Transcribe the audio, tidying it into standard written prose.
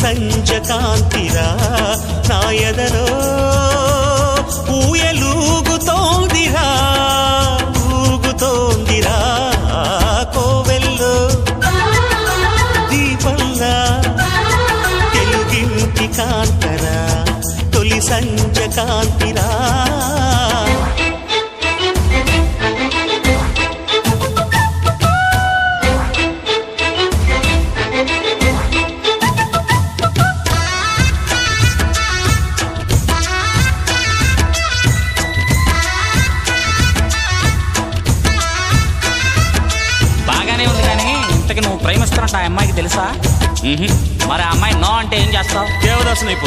సంజ కాంతిరా నా ఎదలో ఊయలూగుతోందిరా ఊగుతోందిరా కోవెల్లో దీపంలా తెలుగింటి కాంతరా తొలి సంజ కాంతిరా నువ్వు ప్రేమిస్తున్నట్టు ఆ అమ్మాయికి తెలుసా? మరి ఆ అమ్మాయి నో అంటే ఏం చేస్తావు? దేవదాసుని అయిపోతుంది.